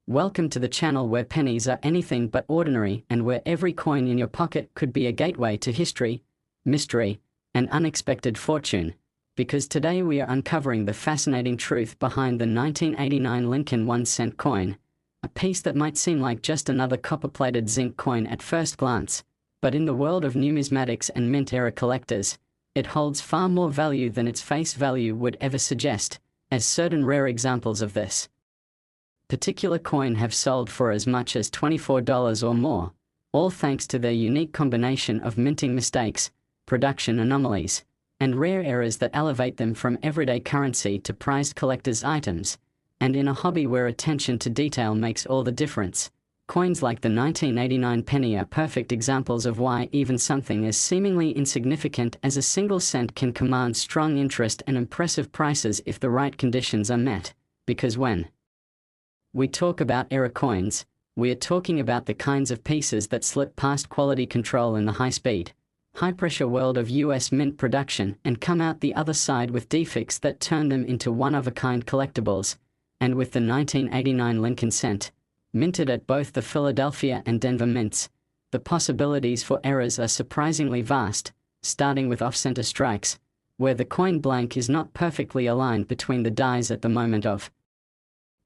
Welcome to the channel where pennies are anything but ordinary and where every coin in your pocket could be a gateway to history, mystery, and unexpected fortune. Because today we are uncovering the fascinating truth behind the 1989 Lincoln 1-cent coin, a piece that might seem like just another copper-plated zinc coin at first glance, but in the world of numismatics and mint-era collectors, it holds far more value than its face value would ever suggest, as certain rare examples of this particular coin have sold for as much as $24 or more, all thanks to their unique combination of minting mistakes, production anomalies, and rare errors that elevate them from everyday currency to prized collector's items. And in a hobby where attention to detail makes all the difference, coins like the 1989 penny are perfect examples of why even something as seemingly insignificant as a single cent can command strong interest and impressive prices if the right conditions are met. Because when we talk about era coins, we are talking about the kinds of pieces that slip past quality control in the high-speed, high-pressure world of US mint production and come out the other side with defects that turn them into one-of-a-kind collectibles. And with the 1989 Lincoln cent, minted at both the Philadelphia and Denver mints, the possibilities for errors are surprisingly vast, starting with off-center strikes, where the coin blank is not perfectly aligned between the dies at the moment of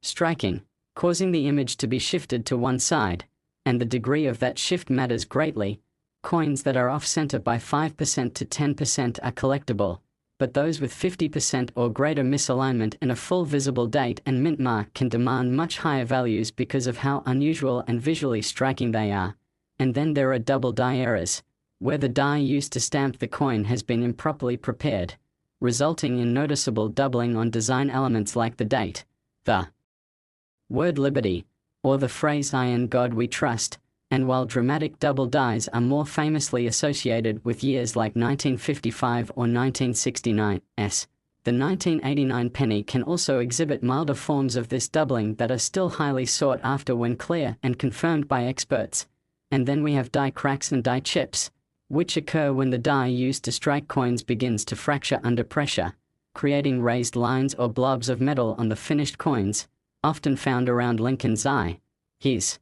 striking, causing the image to be shifted to one side, and the degree of that shift matters greatly. Coins that are off-center by 5% to 10% are collectible, but those with 50% or greater misalignment and a full visible date and mint mark can demand much higher values because of how unusual and visually striking they are. And then there are double die errors, where the die used to stamp the coin has been improperly prepared, resulting in noticeable doubling on design elements like the date, the word liberty, or the phrase "In God We Trust." And while dramatic double dies are more famously associated with years like 1955 or 1969, the 1989 penny can also exhibit milder forms of this doubling that are still highly sought after when clear and confirmed by experts. And then we have die cracks and die chips, which occur when the die used to strike coins begins to fracture under pressure, creating raised lines or blobs of metal on the finished coins, often found around Lincoln's eye, his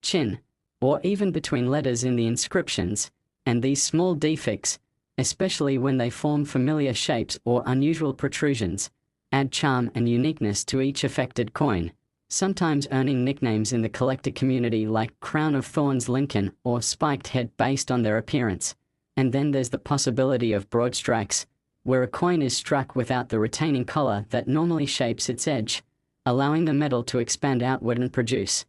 chin, or even between letters in the inscriptions. And these small defects, especially when they form familiar shapes or unusual protrusions, add charm and uniqueness to each affected coin, sometimes earning nicknames in the collector community like Crown of Thorns Lincoln or Spiked Head based on their appearance. And then there's the possibility of broad strikes, where a coin is struck without the retaining collar that normally shapes its edge, allowing the metal to expand outward and produce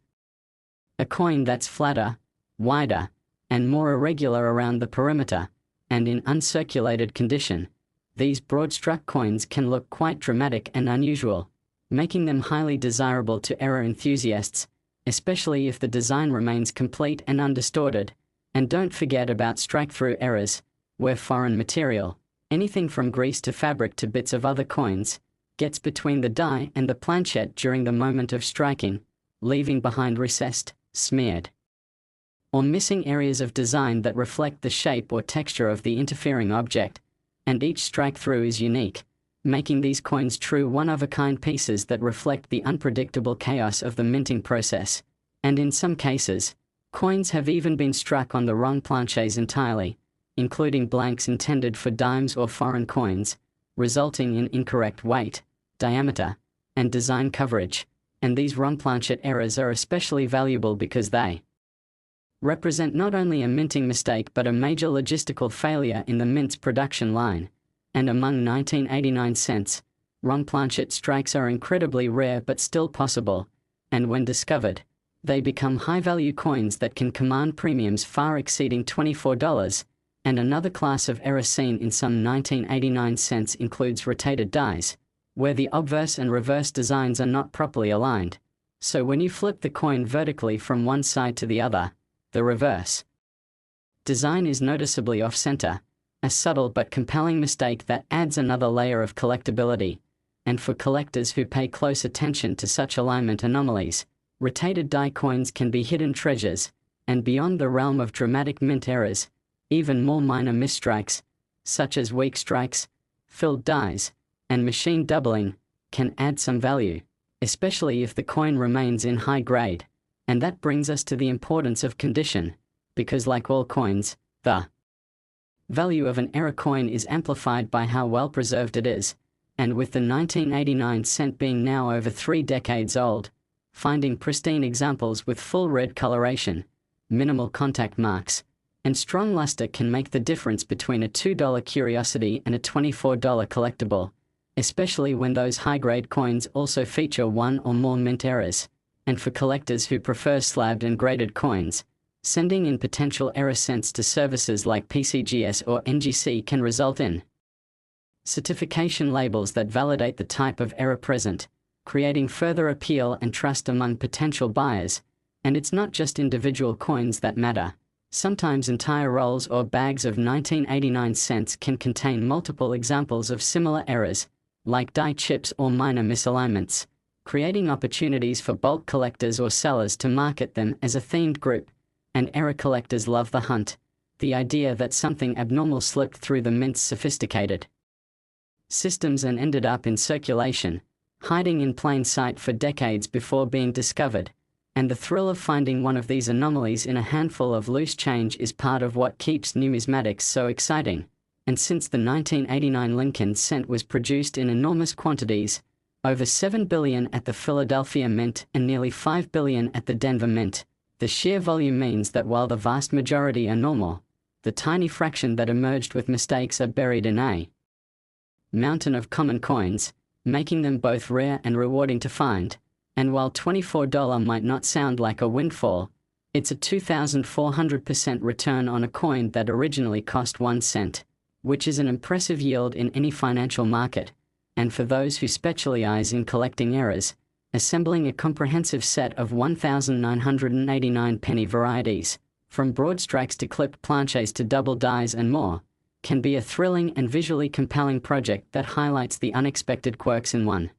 a coin that's flatter, wider, and more irregular around the perimeter. And in uncirculated condition, these broad-struck coins can look quite dramatic and unusual, making them highly desirable to era enthusiasts, especially if the design remains complete and undistorted. And don't forget about strike-through errors, where foreign material, anything from grease to fabric to bits of other coins, gets between the die and the planchette during the moment of striking, leaving behind recessed, smeared, or missing areas of design that reflect the shape or texture of the interfering object. And each strike-through is unique, making these coins true one-of-a-kind pieces that reflect the unpredictable chaos of the minting process. And in some cases, coins have even been struck on the wrong planches entirely, including blanks intended for dimes or foreign coins, resulting in incorrect weight, diameter, and design coverage. And these wrong planchette errors are especially valuable because they represent not only a minting mistake but a major logistical failure in the mint's production line. And among 1989 cents, wrong planchette strikes are incredibly rare but still possible, and when discovered, they become high-value coins that can command premiums far exceeding $24. And another class of error seen in some 1989 cents includes rotated dies, where the obverse and reverse designs are not properly aligned. So when you flip the coin vertically from one side to the other, the reverse design is noticeably off-center, a subtle but compelling mistake that adds another layer of collectability. And for collectors who pay close attention to such alignment anomalies, rotated die coins can be hidden treasures. And beyond the realm of dramatic mint errors, even more minor misstrikes, such as weak strikes, filled dies, and machine doubling, can add some value, especially if the coin remains in high grade. And that brings us to the importance of condition, because like all coins, the value of an error coin is amplified by how well preserved it is, and with the 1989 cent being now over 3 decades old, finding pristine examples with full red coloration, minimal contact marks, and strong luster can make the difference between a $2 curiosity and a $24 collectible, especially when those high-grade coins also feature one or more mint errors. And for collectors who prefer slabbed and graded coins, sending in potential error cents to services like PCGS or NGC can result in certification labels that validate the type of error present, creating further appeal and trust among potential buyers. And it's not just individual coins that matter. Sometimes entire rolls or bags of 1989 cents can contain multiple examples of similar errors, like die chips or minor misalignments, creating opportunities for bulk collectors or sellers to market them as a themed group. And error collectors love the hunt, the idea that something abnormal slipped through the mint's sophisticated systems and ended up in circulation, hiding in plain sight for decades before being discovered. And the thrill of finding one of these anomalies in a handful of loose change is part of what keeps numismatics so exciting. And since the 1989 Lincoln cent was produced in enormous quantities, over 7 billion at the Philadelphia Mint and nearly 5 billion at the Denver Mint, the sheer volume means that while the vast majority are normal, the tiny fraction that emerged with mistakes are buried in a mountain of common coins, making them both rare and rewarding to find. And while $24 might not sound like a windfall, it's a 2,400% return on a coin that originally cost 1 cent, which is an impressive yield in any financial market. And for those who specialize in collecting errors, assembling a comprehensive set of 1,989 penny varieties, from broad strikes to clipped planches to double dies and more, can be a thrilling and visually compelling project that highlights the unexpected quirks in one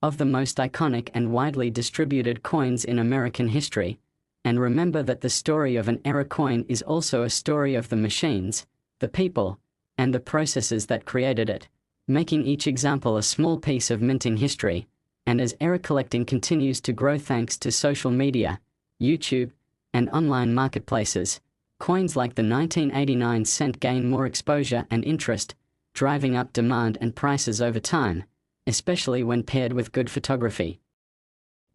of the most iconic and widely distributed coins in American history. And remember that the story of an error coin is also a story of the machines, the people, and the processes that created it, making each example a small piece of minting history. And as error collecting continues to grow thanks to social media, YouTube, and online marketplaces, coins like the 1989 cent gain more exposure and interest, driving up demand and prices over time, especially when paired with good photography,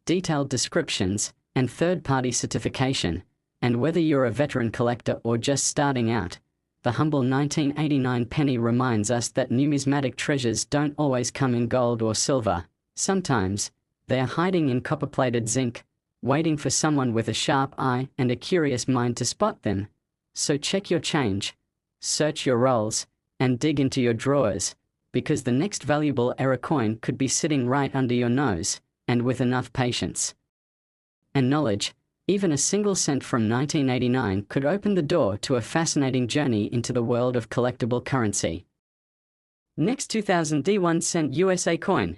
detailed descriptions, and third-party certification. And whether you're a veteran collector or just starting out, the humble 1989 penny reminds us that numismatic treasures don't always come in gold or silver. Sometimes, they are hiding in copper-plated zinc, waiting for someone with a sharp eye and a curious mind to spot them. So check your change, search your rolls, and dig into your drawers, because the next valuable error coin could be sitting right under your nose. And with enough patience and knowledge, even a single cent from 1989 could open the door to a fascinating journey into the world of collectible currency. Next, 2000 D1 cent USA coin.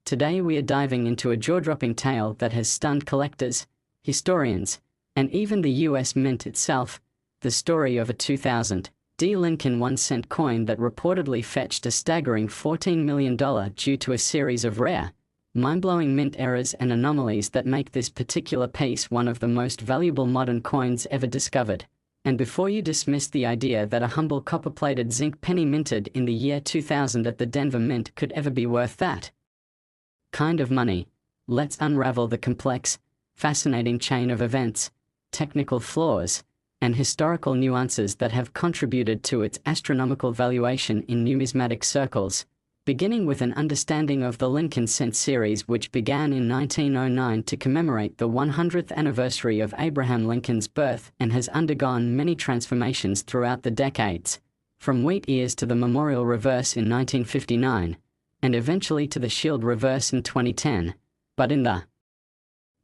Today we are diving into a jaw-dropping tale that has stunned collectors, historians, and even the US Mint itself, the story of a 2000 D Lincoln 1 cent coin that reportedly fetched a staggering $14 million due to a series of rare, mind-blowing mint errors and anomalies that make this particular piece one of the most valuable modern coins ever discovered. And before you dismiss the idea that a humble copper-plated zinc penny minted in the year 2000 at the Denver Mint could ever be worth that kind of money, let's unravel the complex, fascinating chain of events, technical flaws, and historical nuances that have contributed to its astronomical valuation in numismatic circles, beginning with an understanding of the Lincoln cent series, which began in 1909 to commemorate the 100th anniversary of Abraham Lincoln's birth and has undergone many transformations throughout the decades, from wheat ears to the memorial reverse in 1959, and eventually to the shield reverse in 2010. But in the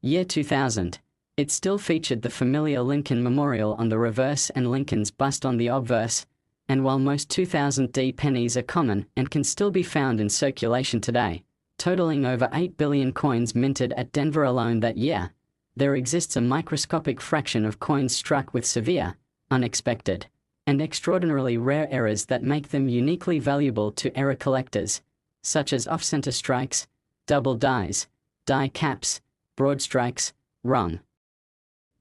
year 2000, it still featured the familiar Lincoln memorial on the reverse and Lincoln's bust on the obverse. And while most 2000 D pennies are common and can still be found in circulation today, totaling over 8 billion coins minted at Denver alone that year, there exists a microscopic fraction of coins struck with severe, unexpected, and extraordinarily rare errors that make them uniquely valuable to error collectors, such as off-center strikes, double dies, die caps, broad strikes, wrong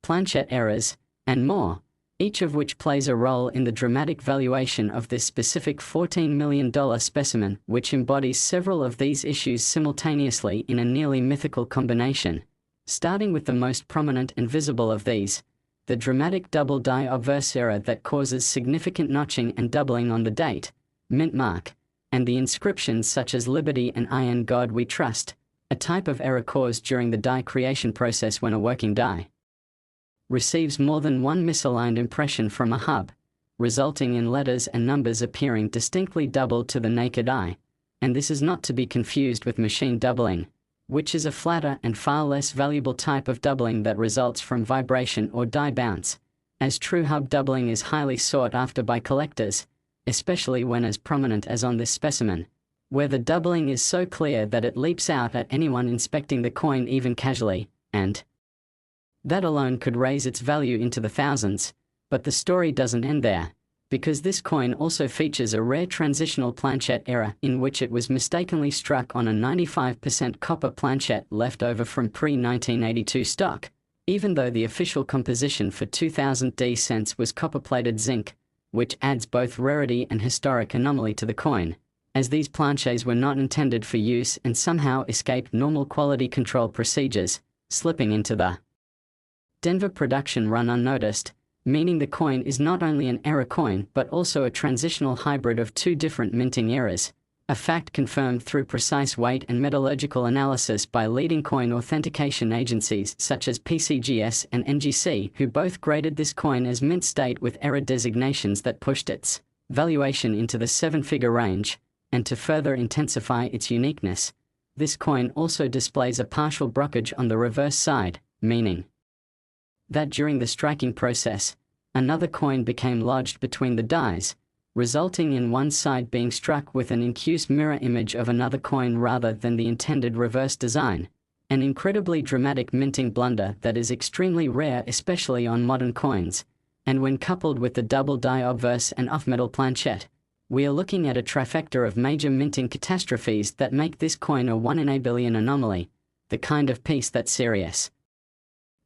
planchet errors, and more, each of which plays a role in the dramatic valuation of this specific $14 million specimen, which embodies several of these issues simultaneously in a nearly mythical combination. Starting with the most prominent and visible of these, the dramatic double die obverse error that causes significant notching and doubling on the date, mint mark, and the inscriptions such as Liberty and I in God We Trust, a type of error caused during the die creation process when a working die receives more than one misaligned impression from a hub, resulting in letters and numbers appearing distinctly doubled to the naked eye, and this is not to be confused with machine doubling, which is a flatter and far less valuable type of doubling that results from vibration or die bounce, as true hub doubling is highly sought after by collectors, especially when as prominent as on this specimen, where the doubling is so clear that it leaps out at anyone inspecting the coin even casually, and that alone could raise its value into the thousands. But the story doesn't end there, because this coin also features a rare transitional planchet error in which it was mistakenly struck on a 95% copper planchet left over from pre-1982 stock, even though the official composition for 2000 D cents was copper-plated zinc, which adds both rarity and historic anomaly to the coin, as these planchets were not intended for use and somehow escaped normal quality control procedures, slipping into the Denver production run unnoticed, meaning the coin is not only an error coin but also a transitional hybrid of two different minting eras, a fact confirmed through precise weight and metallurgical analysis by leading coin authentication agencies such as PCGS and NGC, who both graded this coin as mint state with error designations that pushed its valuation into the seven-figure range. And to further intensify its uniqueness, this coin also displays a partial brockage on the reverse side, meaning that during the striking process, another coin became lodged between the dies, resulting in one side being struck with an incuse mirror image of another coin rather than the intended reverse design, an incredibly dramatic minting blunder that is extremely rare especially on modern coins, and when coupled with the double die obverse and off-metal planchet, we are looking at a trifecta of major minting catastrophes that make this coin a 1 in a billion anomaly, the kind of piece that serious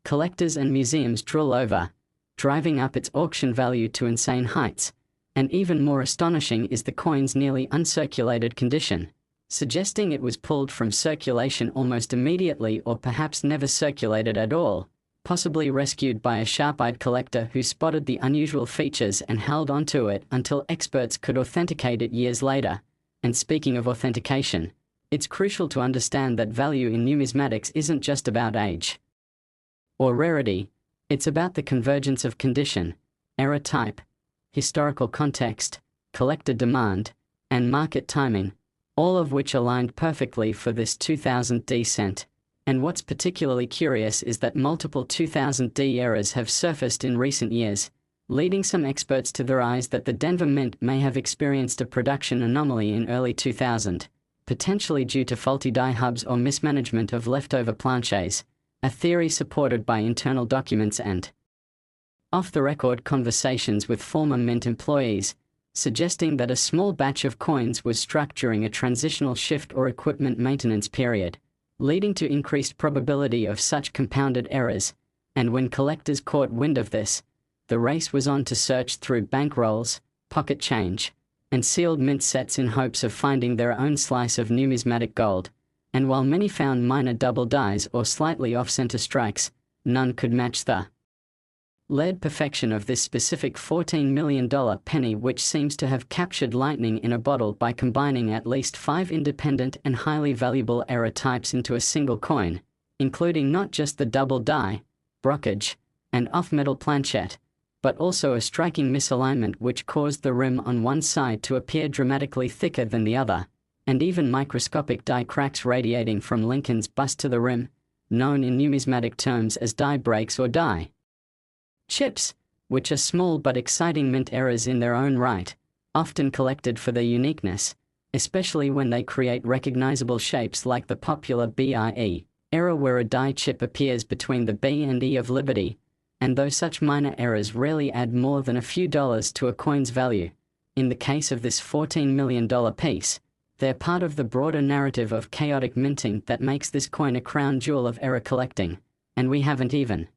collectors and museums drool over, driving up its auction value to insane heights. And even more astonishing is the coin's nearly uncirculated condition, suggesting it was pulled from circulation almost immediately or perhaps never circulated at all, possibly rescued by a sharp-eyed collector who spotted the unusual features and held onto it until experts could authenticate it years later. And speaking of authentication, it's crucial to understand that value in numismatics isn't just about age or rarity, it's about the convergence of condition, error type, historical context, collector demand, and market timing, all of which aligned perfectly for this 2000 D cent. And what's particularly curious is that multiple 2000 D errors have surfaced in recent years, leading some experts to theorize that the Denver Mint may have experienced a production anomaly in early 2000, potentially due to faulty die hubs or mismanagement of leftover planchets, a theory supported by internal documents and off-the-record conversations with former Mint employees, suggesting that a small batch of coins was struck during a transitional shift or equipment maintenance period, leading to increased probability of such compounded errors. And when collectors caught wind of this, the race was on to search through bankrolls, pocket change, and sealed mint sets in hopes of finding their own slice of numismatic gold. And while many found minor double dies or slightly off-center strikes, none could match the lead perfection of this specific $14 million penny, which seems to have captured lightning in a bottle by combining at least 5 independent and highly valuable error types into a single coin, including not just the double die, brockage, and off-metal planchet, but also a striking misalignment which caused the rim on one side to appear dramatically thicker than the other, and even microscopic die cracks radiating from Lincoln's bust to the rim, known in numismatic terms as die breaks or die chips, which are small but exciting mint errors in their own right, often collected for their uniqueness, especially when they create recognizable shapes like the popular BIE error where a die chip appears between the B and E of Liberty, and though such minor errors rarely add more than a few dollars to a coin's value, in the case of this $14 million piece, They're part of the broader narrative of chaotic minting that makes this coin a crown jewel of error collecting, and we haven't even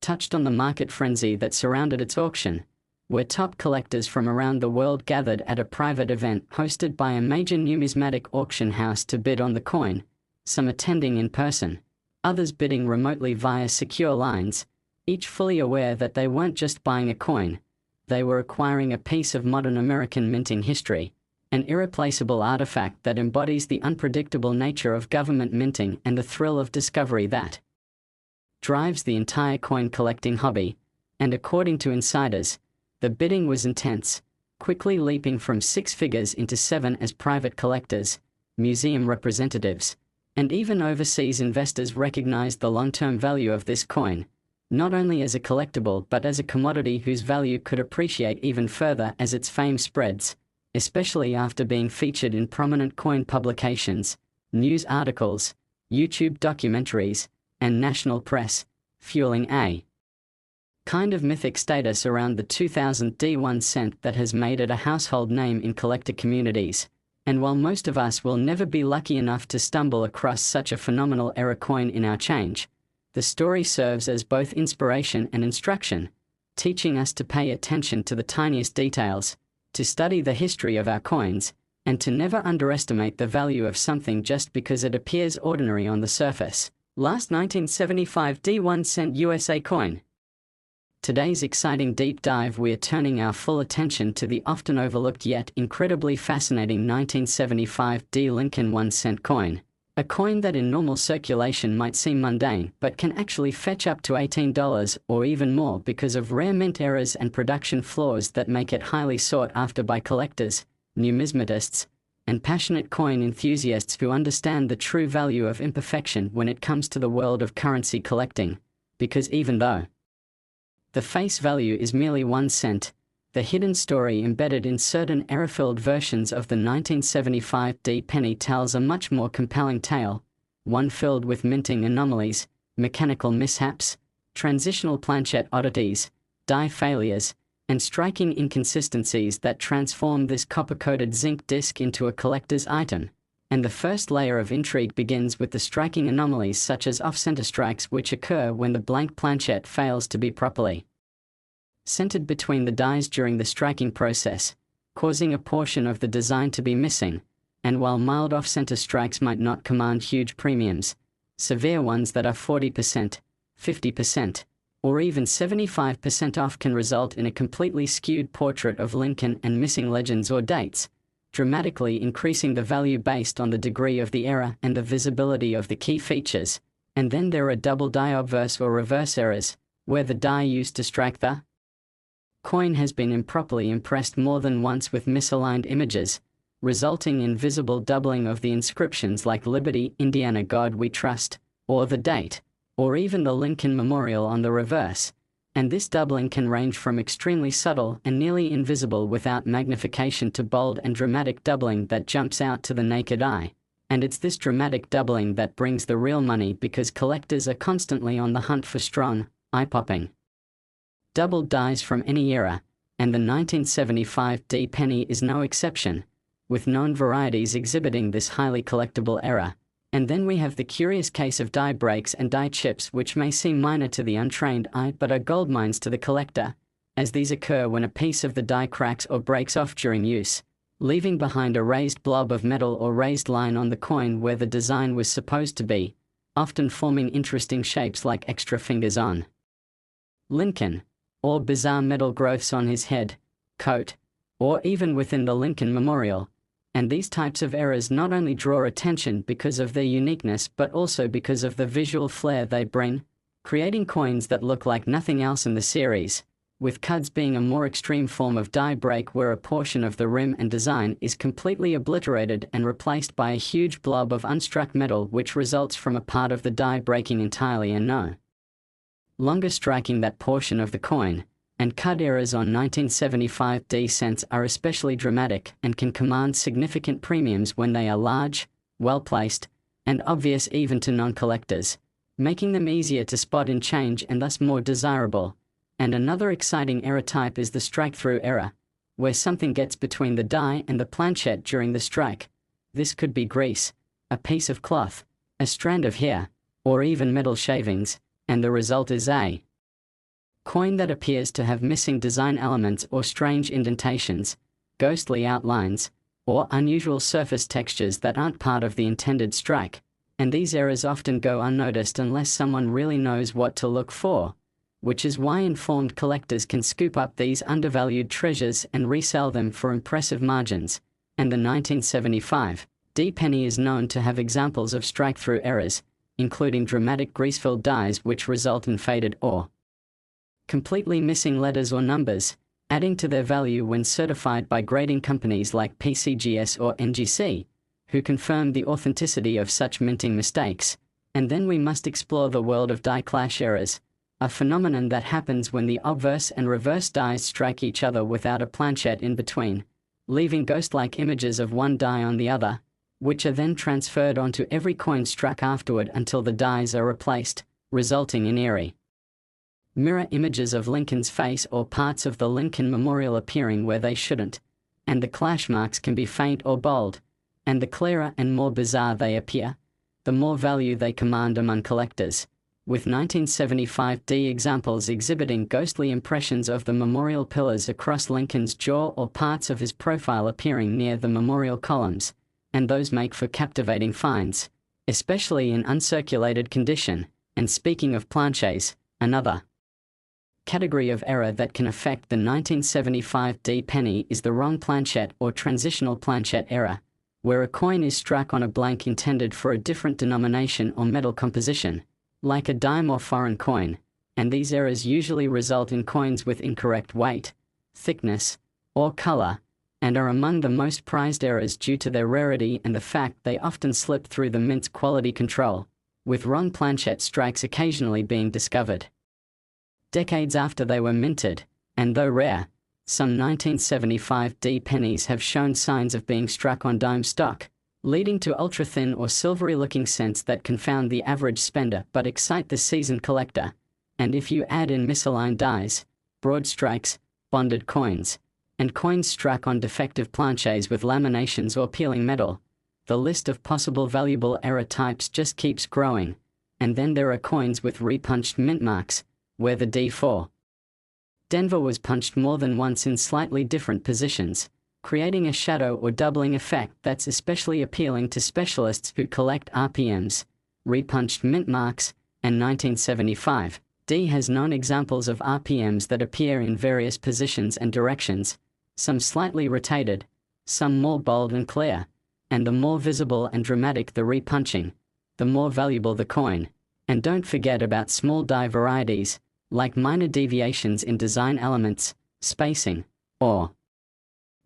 touched on the market frenzy that surrounded its auction, where top collectors from around the world gathered at a private event hosted by a major numismatic auction house to bid on the coin, some attending in person, others bidding remotely via secure lines, each fully aware that they weren't just buying a coin, they were acquiring a piece of modern American minting history, an irreplaceable artifact that embodies the unpredictable nature of government minting and the thrill of discovery that drives the entire coin collecting hobby. And according to insiders, the bidding was intense, quickly leaping from 6 figures into 7 as private collectors, museum representatives, and even overseas investors recognized the long-term value of this coin, not only as a collectible but as a commodity whose value could appreciate even further as its fame spreads, especially after being featured in prominent coin publications, news articles, YouTube documentaries, and national press, fueling a kind of mythic status around the 2000 D1 cent that has made it a household name in collector communities. And while most of us will never be lucky enough to stumble across such a phenomenal error coin in our change, the story serves as both inspiration and instruction, teaching us to pay attention to the tiniest details, to study the history of our coins, and to never underestimate the value of something just because it appears ordinary on the surface. Last 1975 D1 cent USA coin. Today's exciting deep dive, we are turning our full attention to the often overlooked yet incredibly fascinating 1975 D Lincoln 1 cent coin. A coin that in normal circulation might seem mundane but can actually fetch up to $18 or even more because of rare mint errors and production flaws that make it highly sought after by collectors, numismatists, and passionate coin enthusiasts who understand the true value of imperfection when it comes to the world of currency collecting. Because even though the face value is merely 1 cent, the hidden story embedded in certain error-filled versions of the 1975 D penny tells a much more compelling tale, one filled with minting anomalies, mechanical mishaps, transitional planchette oddities, die failures, and striking inconsistencies that transform this copper-coated zinc disc into a collector's item. And the first layer of intrigue begins with the striking anomalies such as off-center strikes which occur when the blank planchette fails to be properly centered between the dies during the striking process, causing a portion of the design to be missing. And while mild off-center strikes might not command huge premiums, severe ones that are 40%, 50%, or even 75% off can result in a completely skewed portrait of Lincoln and missing legends or dates, dramatically increasing the value based on the degree of the error and the visibility of the key features. And then there are double die obverse or reverse errors, where the die used to strike the coin has been improperly impressed more than once with misaligned images, resulting in visible doubling of the inscriptions like Liberty, Indiana, God We Trust, or the date, or even the Lincoln Memorial on the reverse. And this doubling can range from extremely subtle and nearly invisible without magnification to bold and dramatic doubling that jumps out to the naked eye. And it's this dramatic doubling that brings the real money, because collectors are constantly on the hunt for strong, eye-popping doubled dies from any era, and the 1975 D penny is no exception, with known varieties exhibiting this highly collectible error. And then we have the curious case of die breaks and die chips, which may seem minor to the untrained eye but are goldmines to the collector, as these occur when a piece of the die cracks or breaks off during use, leaving behind a raised blob of metal or raised line on the coin where the design was supposed to be, often forming interesting shapes like extra fingers on Lincoln, or bizarre metal growths on his head, coat, or even within the Lincoln Memorial. And these types of errors not only draw attention because of their uniqueness but also because of the visual flair they bring, creating coins that look like nothing else in the series, with cuds being a more extreme form of die break where a portion of the rim and design is completely obliterated and replaced by a huge blob of unstruck metal which results from a part of the die breaking entirely and no longer striking that portion of the coin. And cud errors on 1975 D cents are especially dramatic and can command significant premiums when they are large, well-placed, and obvious even to non-collectors, making them easier to spot in change and thus more desirable. And another exciting error type is the strike-through error, where something gets between the die and the planchette during the strike, This could be grease, a piece of cloth, a strand of hair, or even metal shavings, and the result is a coin that appears to have missing design elements or strange indentations, ghostly outlines, or unusual surface textures that aren't part of the intended strike, and these errors often go unnoticed unless someone really knows what to look for, which is why informed collectors can scoop up these undervalued treasures and resell them for impressive margins. And the 1975 D penny is known to have examples of strike-through errors, including dramatic grease-filled dies which result in faded or completely missing letters or numbers, adding to their value when certified by grading companies like PCGS or NGC, who confirm the authenticity of such minting mistakes. And then we must explore the world of die clash errors, a phenomenon that happens when the obverse and reverse dies strike each other without a planchette in between, leaving ghost-like images of one die on the other, which are then transferred onto every coin struck afterward until the dies are replaced, resulting in eerie mirror images of Lincoln's face or parts of the Lincoln Memorial appearing where they shouldn't, and the clash marks can be faint or bold, and the clearer and more bizarre they appear, the more value they command among collectors, with 1975 D examples exhibiting ghostly impressions of the memorial pillars across Lincoln's jaw or parts of his profile appearing near the memorial columns, and those make for captivating finds, especially in uncirculated condition. And speaking of planches, another category of error that can affect the 1975 D penny is the wrong planchette or transitional planchette error, where a coin is struck on a blank intended for a different denomination or metal composition, like a dime or foreign coin, and these errors usually result in coins with incorrect weight, thickness, or color, and are among the most prized errors due to their rarity and the fact they often slip through the mint's quality control, with wrong planchette strikes occasionally being discovered decades after they were minted, and though rare, some 1975 D pennies have shown signs of being struck on dime stock, leading to ultra-thin or silvery-looking cents that confound the average spender but excite the seasoned collector. And if you add in misaligned dies, broad strikes, bonded coins, and coins struck on defective planches with laminations or peeling metal, the list of possible valuable error types just keeps growing. And then there are coins with repunched mint marks, where the D4 Denver was punched more than once in slightly different positions, creating a shadow or doubling effect that's especially appealing to specialists who collect RPMs, repunched mint marks, and 1975 D has known examples of RPMs that appear in various positions and directions, some slightly rotated, some more bold and clear, and the more visible and dramatic the repunching, the more valuable the coin. And don't forget about small die varieties, like minor deviations in design elements, spacing, or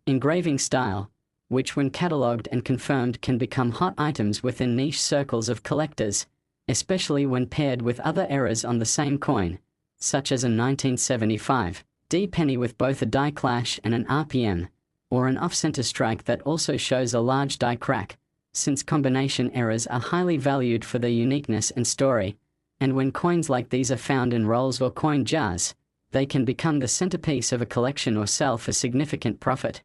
engraving style, which when catalogued and confirmed can become hot items within niche circles of collectors, especially when paired with other errors on the same coin, such as a 1975 D penny with both a die clash and an RPM, or an off-center strike that also shows a large die crack, since combination errors are highly valued for their uniqueness and story. And when coins like these are found in rolls or coin jars, they can become the centerpiece of a collection or sell for significant profit.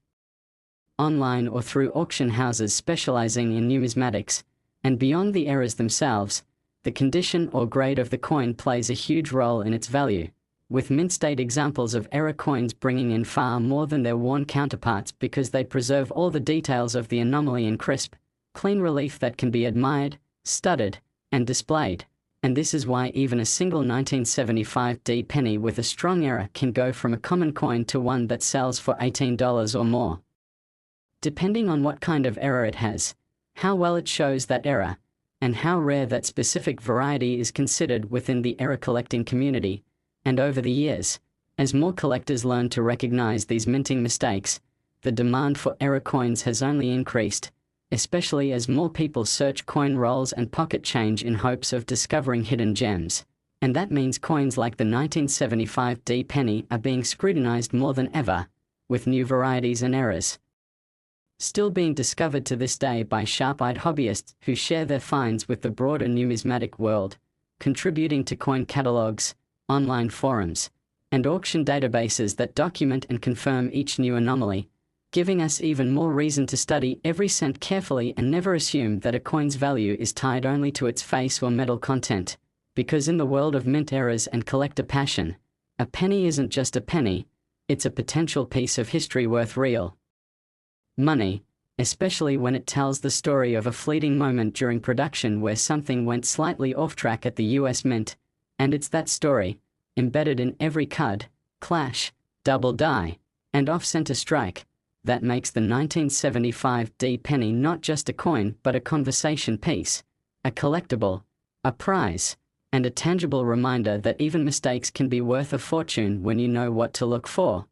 Online or through auction houses specializing in numismatics, and beyond the errors themselves, the condition or grade of the coin plays a huge role in its value, with mint state examples of error coins bringing in far more than their worn counterparts because they preserve all the details of the anomaly in crisp, clean relief that can be admired, studied, and displayed. And this is why even a single 1975 D penny with a strong error can go from a common coin to one that sells for $18 or more. Depending on what kind of error it has, how well it shows that error, and how rare that specific variety is considered within the error collecting community. And over the years, as more collectors learn to recognize these minting mistakes, the demand for error coins has only increased, especially as more people search coin rolls and pocket change in hopes of discovering hidden gems. And that means coins like the 1975 D penny are being scrutinized more than ever, with new varieties and errors still being discovered to this day by sharp-eyed hobbyists who share their finds with the broader numismatic world, contributing to coin catalogs, online forums, and auction databases that document and confirm each new anomaly. giving us even more reason to study every cent carefully and never assume that a coin's value is tied only to its face or metal content. Because in the world of mint errors and collector passion, a penny isn't just a penny, it's a potential piece of history worth real money, especially when it tells the story of a fleeting moment during production where something went slightly off track at the US Mint, and it's that story, embedded in every cud, clash, double die, and off-center strike, that makes the 1975 D penny not just a coin but a conversation piece, a collectible, a prize, and a tangible reminder that even mistakes can be worth a fortune when you know what to look for.